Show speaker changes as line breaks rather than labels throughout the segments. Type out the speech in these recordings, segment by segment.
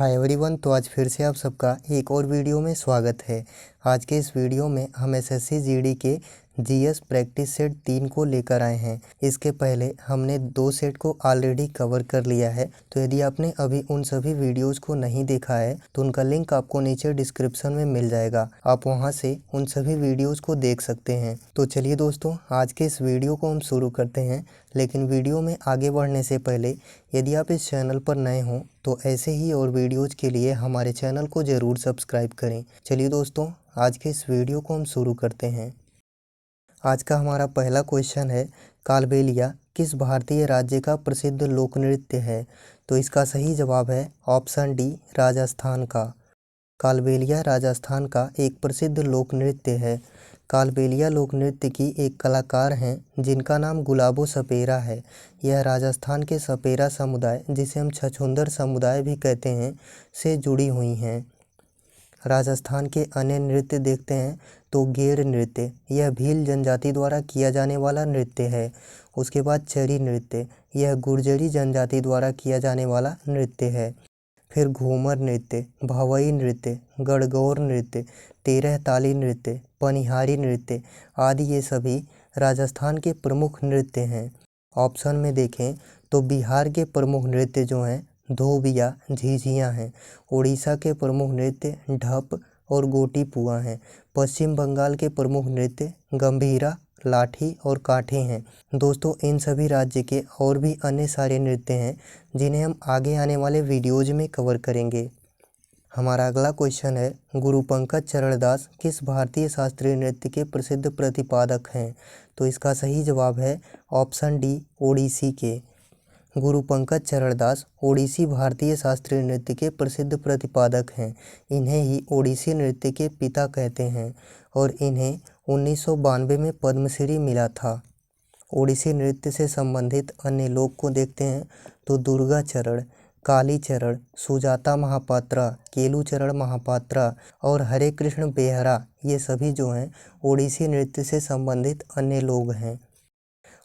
Hi everyone. तो आज फिर से आप सबका एक और वीडियो में स्वागत है। आज के इस वीडियो में हम एसएससी जीडी के जीएस प्रैक्टिस सेट 3 को लेकर आए हैं। इसके पहले हमने 2 सेट को ऑलरेडी कवर कर लिया है। तो यदि आपने अभी उन सभी वीडियोस को नहीं देखा है तो उनका लिंक आपको नीचे डिस्क्रिप्शन में मिल जाएगा। आप वहां से उन सभी वीडियोस को देख सकते हैं। तो चलिए दोस्तों, आज के इस वीडियो को हम शुरू करते हैं। लेकिन वीडियो में आगे बढ़ने से पहले यदि आप इस चैनल पर नए हों तो ऐसे ही और वीडियोज़ के लिए हमारे चैनल को ज़रूर सब्सक्राइब करें। चलिए दोस्तों, आज के इस वीडियो को हम शुरू करते हैं। आज का हमारा पहला क्वेश्चन है, कालबेलिया किस भारतीय राज्य का प्रसिद्ध लोक नृत्य है? तो इसका सही जवाब है ऑप्शन डी, राजस्थान का। कालबेलिया राजस्थान का एक प्रसिद्ध लोक नृत्य है। कालबेलिया लोक नृत्य की एक कलाकार हैं जिनका नाम गुलाबो सपेरा है। यह राजस्थान के सपेरा समुदाय, जिसे हम छछूंदर समुदाय भी कहते हैं, से जुड़ी हुई हैं। राजस्थान के अन्य नृत्य देखते हैं तो गेर नृत्य, यह भील जनजाति द्वारा किया जाने वाला नृत्य है। उसके बाद चरी नृत्य, यह गुर्जरी जनजाति द्वारा किया जाने वाला नृत्य है। फिर घूमर नृत्य, भवई नृत्य, गणगौर नृत्य, तेरह ताली नृत्य, पनिहारी नृत्य आदि ये सभी राजस्थान के प्रमुख नृत्य हैं। ऑप्शन में देखें तो बिहार के प्रमुख नृत्य जो हैं धोबिया, झिझियाँ हैं। उड़ीसा के प्रमुख नृत्य ढप और गोटी पुआ हैं। पश्चिम बंगाल के प्रमुख नृत्य गंभीरा, लाठी और काठे हैं। दोस्तों, इन सभी राज्य के और भी अन्य सारे नृत्य हैं जिन्हें हम आगे आने वाले वीडियोज में कवर करेंगे। हमारा अगला क्वेश्चन है, गुरु पंकज चरणदास किस भारतीय शास्त्रीय नृत्य के प्रसिद्ध प्रतिपादक हैं? तो इसका सही जवाब है ऑप्शन डी, ओडिसी के। गुरु पंकज चरणदास ओडिसी भारतीय शास्त्रीय नृत्य के प्रसिद्ध प्रतिपादक हैं। इन्हें ही ओडिसी नृत्य के पिता कहते हैं और इन्हें 1992 में पद्मश्री मिला था। ओडिसी नृत्य से संबंधित अन्य लोग को देखते हैं तो दुर्गा चरण, काली चरण, सुजाता महापात्रा, केलू चरण महापात्रा और हरे कृष्ण बेहरा, ये सभी जो हैं ओडिसी नृत्य से संबंधित अन्य लोग हैं।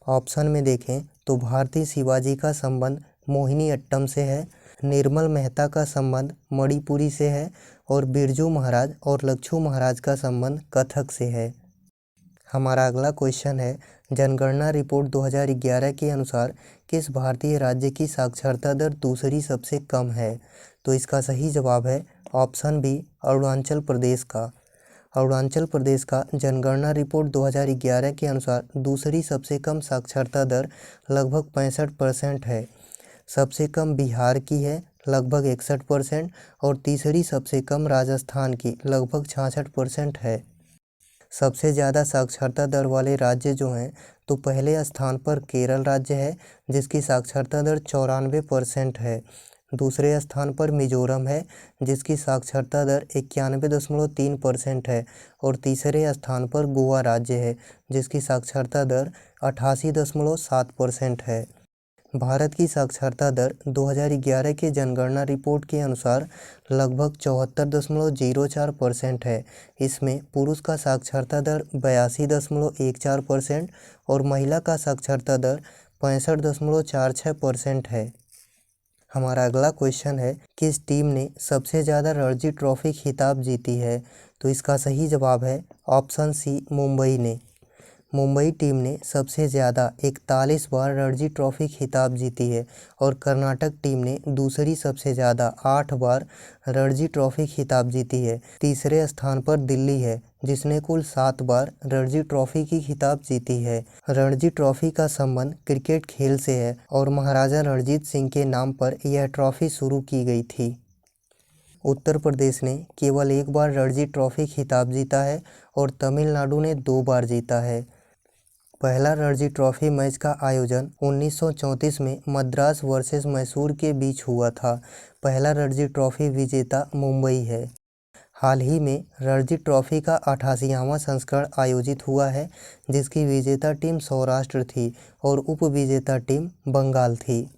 ऑप्शन में देखें तो भारती शिवाजी का संबंध मोहिनी अट्टम से है, निर्मल मेहता का संबंध मणिपुरी से है और बिरजू महाराज और लच्छू महाराज का संबंध कथक से है। हमारा अगला क्वेश्चन है, जनगणना रिपोर्ट 2011 के अनुसार किस भारतीय राज्य की साक्षरता दर दूसरी सबसे कम है? तो इसका सही जवाब है ऑप्शन बी, अरुणाचल प्रदेश का। अरुणाचल प्रदेश का जनगणना रिपोर्ट 2011 के अनुसार दूसरी सबसे कम साक्षरता दर लगभग 65% है। सबसे कम बिहार की है लगभग 61% और तीसरी सबसे कम राजस्थान की लगभग 66% है। सबसे ज़्यादा साक्षरता दर वाले राज्य जो हैं तो पहले स्थान पर केरल राज्य है जिसकी साक्षरता दर 94% है। दूसरे स्थान पर मिजोरम है जिसकी साक्षरता दर 91.3% है और तीसरे स्थान पर गोवा राज्य है जिसकी साक्षरता दर 88.7% है। भारत की साक्षरता दर 2011 के जनगणना रिपोर्ट के अनुसार लगभग 74.04% है। इसमें पुरुष का साक्षरता दर 82.14% और महिला का साक्षरता दर 65.46% है। हमारा अगला क्वेश्चन है, किस टीम ने सबसे ज़्यादा रणजी ट्रॉफी खिताब जीती है? तो इसका सही जवाब है ऑप्शन सी, मुंबई ने। मुंबई टीम ने सबसे ज़्यादा 41 बार रणजी ट्रॉफी खिताब जीती है और कर्नाटक टीम ने दूसरी सबसे ज़्यादा 8 बार रणजी ट्रॉफी खिताब जीती है। तीसरे स्थान पर दिल्ली है जिसने कुल 7 बार रणजी ट्रॉफी की खिताब जीती है। रणजी ट्रॉफी का संबंध क्रिकेट खेल से है और महाराजा रणजीत सिंह के नाम पर यह ट्रॉफी शुरू की गई थी। उत्तर प्रदेश ने केवल 1 बार रणजी ट्रॉफी खिताब जीता है और तमिलनाडु ने 2 बार जीता है। पहला रणजी ट्रॉफी मैच का आयोजन 1934 में मद्रास वर्सेस मैसूर के बीच हुआ था। पहला रणजी ट्रॉफी विजेता मुंबई है। हाल ही में रणजी ट्रॉफी का 88वां संस्करण आयोजित हुआ है जिसकी विजेता टीम सौराष्ट्र थी और उप विजेता टीम बंगाल थी।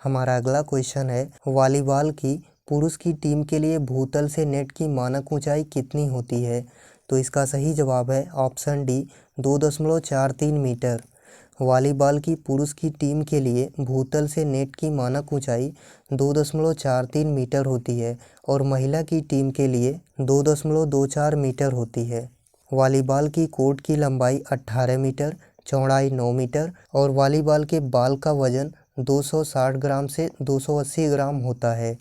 हमारा अगला क्वेश्चन है, वॉलीबॉल की पुरुष की टीम के लिए भूतल से नेट की मानक ऊंचाई कितनी होती है? तो इसका सही जवाब है ऑप्शन डी, 2.43 मीटर। वॉलीबॉल की पुरुष की टीम के लिए भूतल से नेट की मानक ऊंचाई 2.43 मीटर होती है और महिला की टीम के लिए 2.24 मीटर होती है। वॉलीबॉल की कोर्ट की लंबाई 18 मीटर, चौड़ाई 9 मीटर और वॉलीबॉल के बॉल का वजन 260 ग्राम से 280 ग्राम होता है।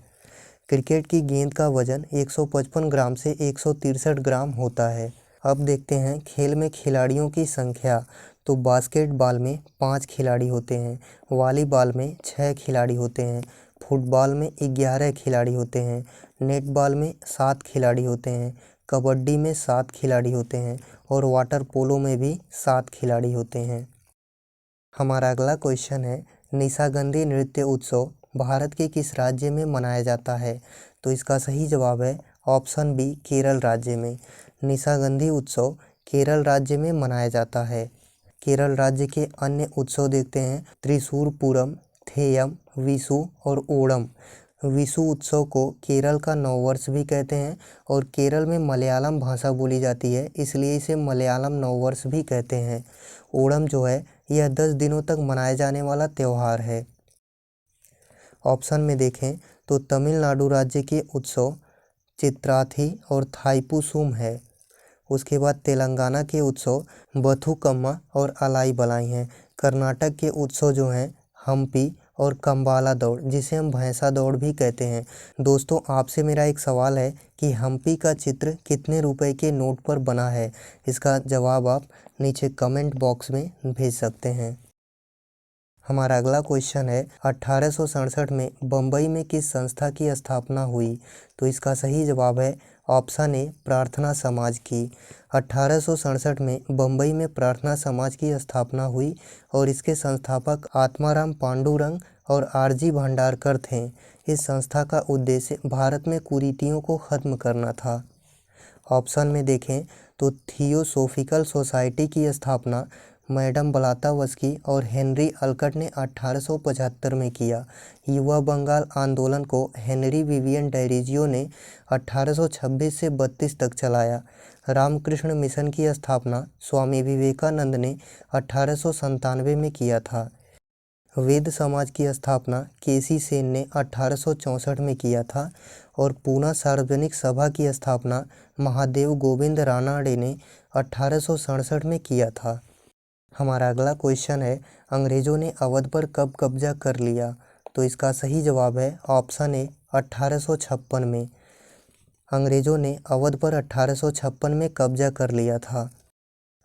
क्रिकेट की गेंद का वजन 155 ग्राम से 163 ग्राम होता है। अब देखते हैं खेल में खिलाड़ियों की संख्या। तो बास्केटबॉल में 5 खिलाड़ी होते हैं, वॉलीबॉल में 6 खिलाड़ी होते हैं, फुटबॉल में 11 खिलाड़ी होते हैं, नेटबॉल में 7 खिलाड़ी होते हैं, कबड्डी में 7 खिलाड़ी होते हैं और वाटर पोलो में भी 7 खिलाड़ी होते हैं। हमारा अगला क्वेश्चन है, निशागंधी नृत्य उत्सव भारत के किस राज्य में मनाया जाता है? तो इसका सही जवाब है ऑप्शन बी, केरल राज्य में। निशागंधी उत्सव केरल राज्य में मनाया जाता है। केरल राज्य के अन्य उत्सव देखते हैं, त्रिशूर पूरम, थेयम, विशु और ओणम। विशु उत्सव को केरल का नववर्ष भी कहते हैं और केरल में मलयालम भाषा बोली जाती है, इसलिए इसे मलयालम नववर्ष भी कहते हैं। ओणम जो है यह 10 दिनों तक मनाया जाने वाला त्यौहार है। ऑप्शन में देखें तो तमिलनाडु राज्य के उत्सव चित्राथी और थाईपुसुम है। उसके बाद तेलंगाना के उत्सव बथुकम्मा और अलाई बलाई हैं। कर्नाटक के उत्सव जो हैं हम्पी और कंबाला दौड़, जिसे हम भैंसा दौड़ भी कहते हैं। दोस्तों, आपसे मेरा एक सवाल है कि हम्पी का चित्र कितने रुपए के नोट पर बना है? इसका जवाब आप नीचे कमेंट बॉक्स में भेज सकते हैं। हमारा अगला क्वेश्चन है, 1867 में बम्बई में किस संस्था की स्थापना हुई? तो इसका सही जवाब है ऑप्शन ए, प्रार्थना समाज की। 1867 में बम्बई में प्रार्थना समाज की स्थापना हुई और इसके संस्थापक आत्माराम पांडुरंग और आरजी भंडारकर थे। इस संस्था का उद्देश्य भारत में कुरीतियों को खत्म करना था। ऑप्शन में देखें तो थियोसोफिकल सोसाइटी की स्थापना मैडम ब्लातावस्की और हेनरी अल्कट ने 1875 में किया। युवा बंगाल आंदोलन को हेनरी विवियन डैरीजियो ने 1826 से 32 तक चलाया। रामकृष्ण मिशन की स्थापना स्वामी विवेकानंद ने 1897 में किया था। वेद समाज की स्थापना केसी सेन ने 1864 में किया था और पूना सार्वजनिक सभा की स्थापना महादेव गोविंद रानाडे ने 1867 में किया था। हमारा अगला क्वेश्चन है, अंग्रेजों ने अवध पर कब कब्जा कर लिया? तो इसका सही जवाब है ऑप्शन ए, 1856 में। अंग्रेजों ने अवध पर 1856 में कब्जा कर लिया था।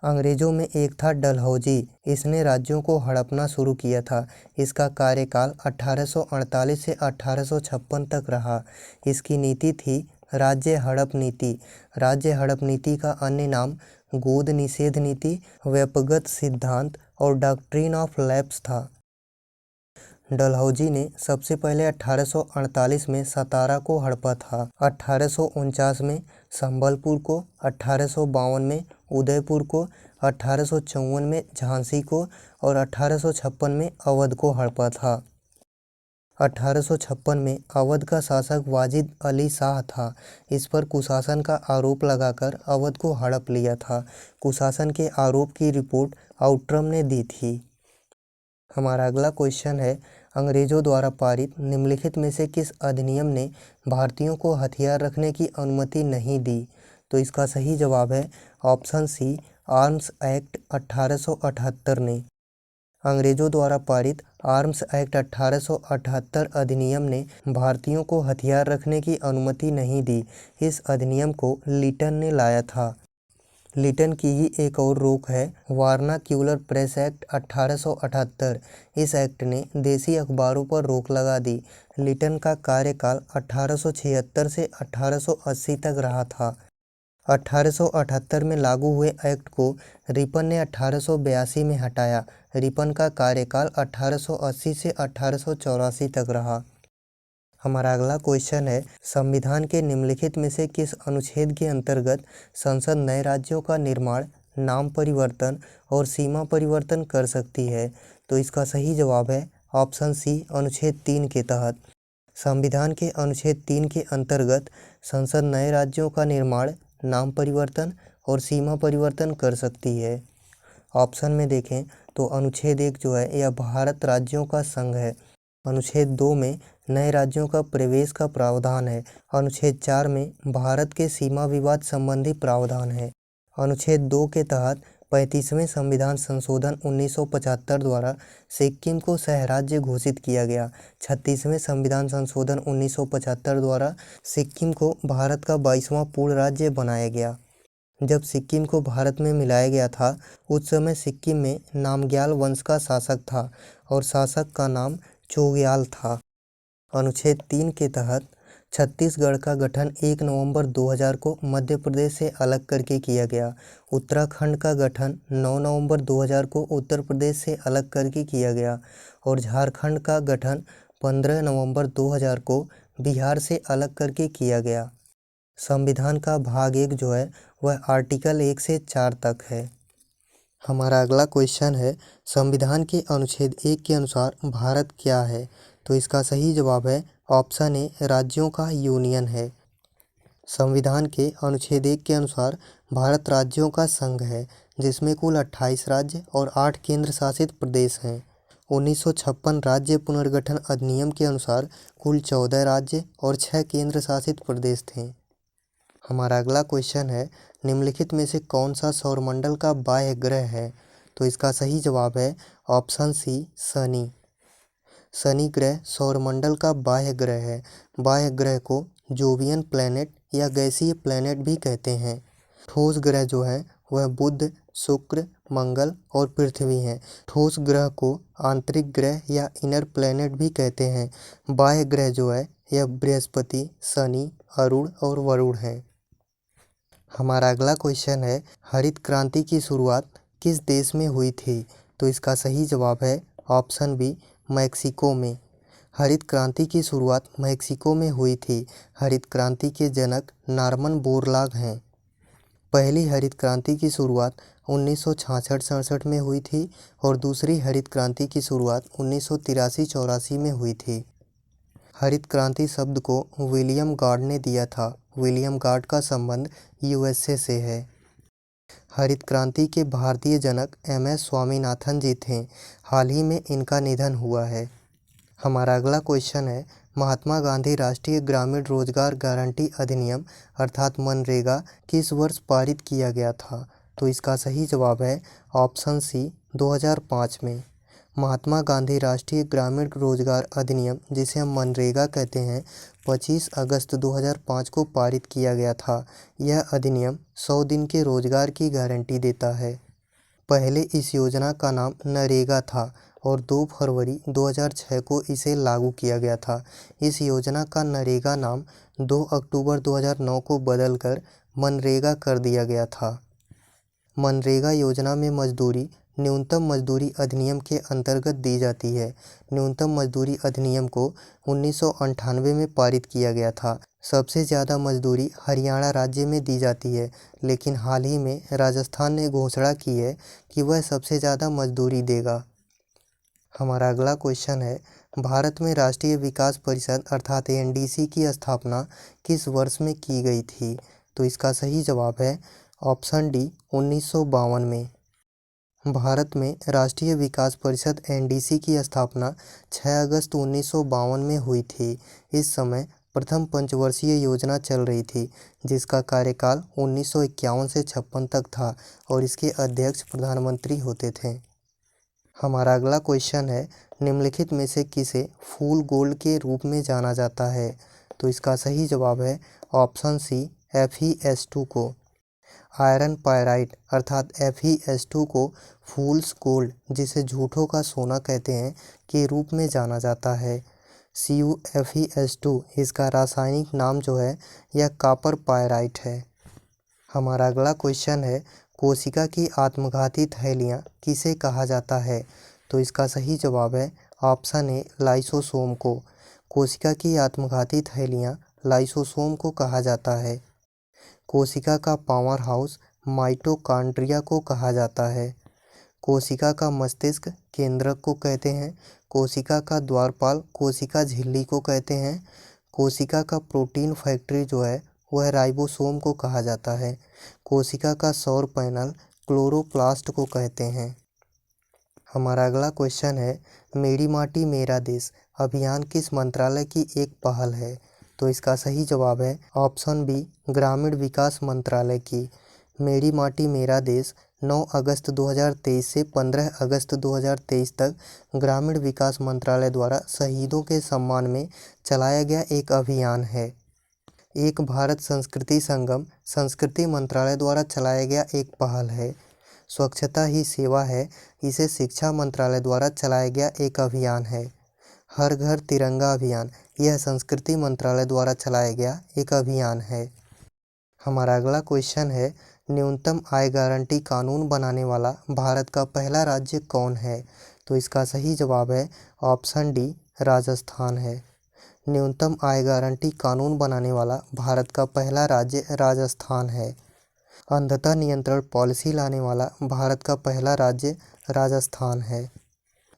अंग्रेजों में एक था डलहौजी, इसने राज्यों को हड़पना शुरू किया था। इसका कार्यकाल 1848 से 1856 तक रहा। इसकी नीति थी राज्य हड़प नीति। राज्य हड़प नीति का अन्य नाम गोद निषेध नीति, व्यपगत सिद्धांत और डॉक्ट्रिन ऑफ लैप्स था। डलहौजी ने सबसे पहले 1848 में सतारा को हड़पा था, 1849 में संबलपुर को, 1852 में उदयपुर को, 1854 में झांसी को और 1856 में अवध को हड़पा था। 1856 में अवध का शासक वाजिद अली शाह था। इस पर कुशासन का आरोप लगाकर अवध को हड़प लिया था। कुशासन के आरोप की रिपोर्ट आउट्रम ने दी थी। हमारा अगला क्वेश्चन है, अंग्रेजों द्वारा पारित निम्नलिखित में से किस अधिनियम ने भारतीयों को हथियार रखने की अनुमति नहीं दी? तो इसका सही जवाब है ऑप्शन सी, आर्म्स एक्ट 1878 ने। अंग्रेजों द्वारा पारित आर्म्स एक्ट 1878 अधिनियम ने भारतीयों को हथियार रखने की अनुमति नहीं दी। इस अधिनियम को लिटन ने लाया था। लिटन की ही एक और रोक है वार्नाक्यूलर प्रेस एक्ट 1878। इस एक्ट ने देसी अखबारों पर रोक लगा दी। लिटन का कार्यकाल 1876 से 1880 तक रहा था। 1878 में लागू हुए एक्ट को रिपन ने 1882 में हटाया। रिपन का कार्यकाल 1880 से 1884 तक रहा। हमारा अगला क्वेश्चन है, संविधान के निम्नलिखित में से किस अनुच्छेद के अंतर्गत संसद नए राज्यों का निर्माण, नाम परिवर्तन और सीमा परिवर्तन कर सकती है? तो इसका सही जवाब है ऑप्शन सी, अनुच्छेद 3 के तहत। संविधान के अनुच्छेद 3 के अंतर्गत संसद नए राज्यों का निर्माण, नाम परिवर्तन और सीमा परिवर्तन कर सकती है। ऑप्शन में देखें तो अनुच्छेद 1 जो है यह भारत राज्यों का संघ है। अनुच्छेद 2 में नए राज्यों का प्रवेश का प्रावधान है। अनुच्छेद 4 में भारत के सीमा विवाद संबंधी प्रावधान है। अनुच्छेद 2 के तहत 35वें संविधान संशोधन 1975 द्वारा सिक्किम को सहराज्य घोषित किया गया। 36वें संविधान संशोधन 1975 द्वारा सिक्किम को भारत का 22वां पूर्ण राज्य बनाया गया। जब सिक्किम को भारत में मिलाया गया था उस समय सिक्किम में नामग्याल वंश का शासक था और शासक का नाम चोग्याल था। अनुच्छेद 3 के तहत छत्तीसगढ़ का गठन 1 नवंबर 2000 को मध्य प्रदेश से अलग करके किया गया। उत्तराखंड का गठन 9 नवंबर 2000 को उत्तर प्रदेश से अलग करके किया गया और झारखंड का गठन 15 नवंबर 2000 को बिहार से अलग करके किया गया। संविधान का भाग 1 जो है वह आर्टिकल 1 से 4 तक है। हमारा अगला क्वेश्चन है, संविधान के अनुच्छेद 1 के अनुसार भारत क्या है? तो इसका सही जवाब है ऑप्शन ए, राज्यों का यूनियन है। संविधान के अनुच्छेद 1 के अनुसार भारत राज्यों का संघ है जिसमें कुल 28 राज्य और 8 केंद्र शासित प्रदेश हैं। 1956 राज्य पुनर्गठन अधिनियम के अनुसार कुल 14 राज्य और 6 केंद्र शासित प्रदेश थे। हमारा अगला क्वेश्चन है, निम्नलिखित में से कौन सा सौरमंडल का बाह्य ग्रह है? तो इसका सही जवाब है ऑप्शन सी, शनि। शनि ग्रह सौरमंडल का बाह्य ग्रह है। बाह्य ग्रह को जोवियन प्लैनेट या गैसीय प्लैनेट भी कहते हैं। ठोस ग्रह जो है वह बुध, शुक्र, मंगल और पृथ्वी हैं। ठोस ग्रह को आंतरिक ग्रह या इनर प्लैनेट भी कहते हैं। बाह्य ग्रह जो है यह बृहस्पति, शनि, अरुण और वरुण है। हमारा अगला क्वेश्चन है, हरित क्रांति की शुरुआत किस देश में हुई थी? तो इसका सही जवाब है ऑप्शन बी, मैक्सिको में। हरित क्रांति की शुरुआत मैक्सिको में हुई थी। हरित क्रांति के जनक नॉर्मन बोरलाग हैं। पहली हरित क्रांति की शुरुआत 1966-67 में हुई थी और दूसरी हरित क्रांति की शुरुआत 1983-84 में हुई थी। हरित क्रांति शब्द को विलियम गार्ड ने दिया था। विलियम गार्ड का संबंध यूएसए से है। हरित क्रांति के भारतीय जनक एमएस स्वामीनाथन जी थे। हाल ही में इनका निधन हुआ है। हमारा अगला क्वेश्चन है, महात्मा गांधी राष्ट्रीय ग्रामीण रोजगार गारंटी अधिनियम अर्थात मनरेगा किस वर्ष पारित किया गया था? तो इसका सही जवाब है ऑप्शन सी, 2005 में। महात्मा गांधी राष्ट्रीय ग्रामीण रोजगार अधिनियम जिसे हम मनरेगा कहते हैं 25 अगस्त 2005 को पारित किया गया था। यह अधिनियम 100 दिन के रोजगार की गारंटी देता है। पहले इस योजना का नाम नरेगा था और 2 फरवरी 2006 को इसे लागू किया गया था। इस योजना का नरेगा नाम 2 अक्टूबर 2009 को बदलकर मनरेगा कर दिया गया था। मनरेगा योजना में मजदूरी न्यूनतम मजदूरी अधिनियम के अंतर्गत दी जाती है। न्यूनतम मजदूरी अधिनियम को 1998 में पारित किया गया था। सबसे ज़्यादा मजदूरी हरियाणा राज्य में दी जाती है, लेकिन हाल ही में राजस्थान ने घोषणा की है कि वह सबसे ज़्यादा मजदूरी देगा। हमारा अगला क्वेश्चन है, भारत में राष्ट्रीय विकास परिषद अर्थात एनडीसी की स्थापना किस वर्ष में की गई थी? तो इसका सही जवाब है ऑप्शन डी, 1952 में। भारत में राष्ट्रीय विकास परिषद एनडीसी की स्थापना 6 अगस्त 1952 में हुई थी। इस समय प्रथम पंचवर्षीय योजना चल रही थी जिसका कार्यकाल 1951 से 56 तक था और इसके अध्यक्ष प्रधानमंत्री होते थे। हमारा अगला क्वेश्चन है, निम्नलिखित में से किसे फूल गोल्ड के रूप में जाना जाता है? तो इसका सही जवाब है ऑप्शन सी, FeS2 को। आयरन पायराइट अर्थात FeS2 को फूल्स गोल्ड जिसे झूठों का सोना कहते हैं के रूप में जाना जाता है। CuFeS2 इसका रासायनिक नाम जो है यह कॉपर पायराइट है। हमारा अगला क्वेश्चन है, कोशिका की आत्मघाती थैलियाँ किसे कहा जाता है? तो इसका सही जवाब है ऑप्शन ए, लाइसोसोम को। कोशिका की आत्मघाती थैलियाँ लाइसोसोम को कहा जाता है। कोशिका का पावर हाउस माइटोकॉन्ड्रिया को कहा जाता है। कोशिका का मस्तिष्क केंद्रक को कहते हैं। कोशिका का द्वारपाल कोशिका झिल्ली को कहते हैं। कोशिका का प्रोटीन फैक्ट्री जो है वह राइबोसोम को कहा जाता है। कोशिका का सौर पैनल क्लोरोप्लास्ट को कहते हैं। हमारा अगला क्वेश्चन है, मेरी माटी मेरा देश अभियान किस मंत्रालय की एक पहल है? तो इसका सही जवाब है ऑप्शन बी, ग्रामीण विकास मंत्रालय की। मेरी माटी मेरा देश 9 अगस्त 2023 से 15 अगस्त 2023 तक ग्रामीण विकास मंत्रालय द्वारा शहीदों के सम्मान में चलाया गया एक अभियान है। एक भारत संस्कृति संगम संस्कृति मंत्रालय द्वारा चलाया गया एक पहल है। स्वच्छता ही सेवा है, इसे शिक्षा मंत्रालय द्वारा चलाया गया एक अभियान है। हर घर तिरंगा अभियान, यह संस्कृति मंत्रालय द्वारा चलाया गया एक अभियान है। हमारा अगला क्वेश्चन है, न्यूनतम आय गारंटी कानून बनाने वाला भारत का पहला राज्य कौन है? तो इसका सही जवाब है ऑप्शन डी, राजस्थान है। न्यूनतम आय गारंटी कानून बनाने वाला भारत का पहला राज्य राजस्थान है। अंधता नियंत्रण पॉलिसी लाने वाला भारत का पहला राज्य राजस्थान है।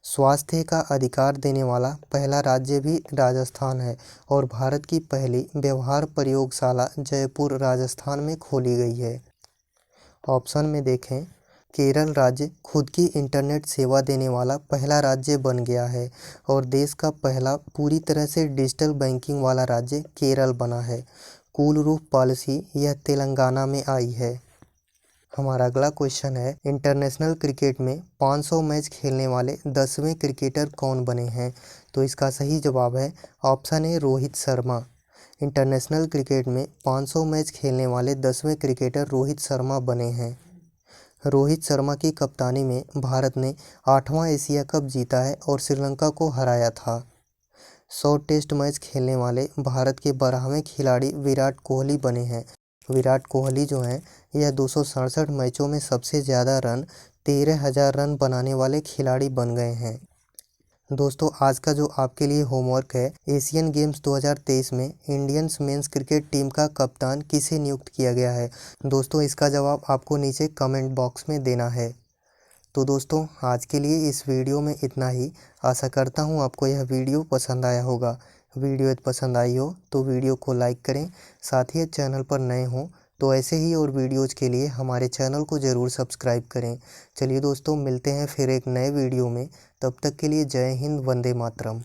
स्वास्थ्य का अधिकार देने वाला पहला राज्य भी राजस्थान है और भारत की पहली व्यवहार प्रयोगशाला जयपुर राजस्थान में खोली गई है। ऑप्शन में देखें, केरल राज्य खुद की इंटरनेट सेवा देने वाला पहला राज्य बन गया है और देश का पहला पूरी तरह से डिजिटल बैंकिंग वाला राज्य केरल बना है। कूल रूफ पॉलिसी यह तेलंगाना में आई है। हमारा अगला क्वेश्चन है, इंटरनेशनल क्रिकेट में 500 मैच खेलने वाले 10वें क्रिकेटर कौन बने हैं? तो इसका सही जवाब है option A, Rohit Sharma. International cricket में 500 मैच खेलने वाले 10वें क्रिकेटर रोहित शर्मा बने हैं। रोहित शर्मा की कप्तानी में भारत ने 8वां एशिया कप जीता है और श्रीलंका को हराया था। 100 टेस्ट मैच खेलने वाले भारत के 12वें खिलाड़ी विराट कोहली बने हैं। विराट कोहली जो हैं यह 267 मैचों में सबसे ज़्यादा रन 13,000 रन बनाने वाले खिलाड़ी बन गए हैं। दोस्तों, आज का जो आपके लिए होमवर्क है, एशियन गेम्स 2023 में इंडियंस मेंस क्रिकेट टीम का कप्तान किसे नियुक्त किया गया है? दोस्तों, इसका जवाब आपको नीचे कमेंट बॉक्स में देना है। तो दोस्तों, आज के लिए इस वीडियो में इतना ही। आशा करता हूँ आपको यह वीडियो पसंद आया होगा। वीडियो यदि पसंद आई हो तो वीडियो को लाइक करें। साथ ही चैनल पर नए हों तो ऐसे ही और वीडियोज़ के लिए हमारे चैनल को ज़रूर सब्सक्राइब करें। चलिए दोस्तों, मिलते हैं फिर एक नए वीडियो में। तब तक के लिए जय हिंद, वंदे मातरम।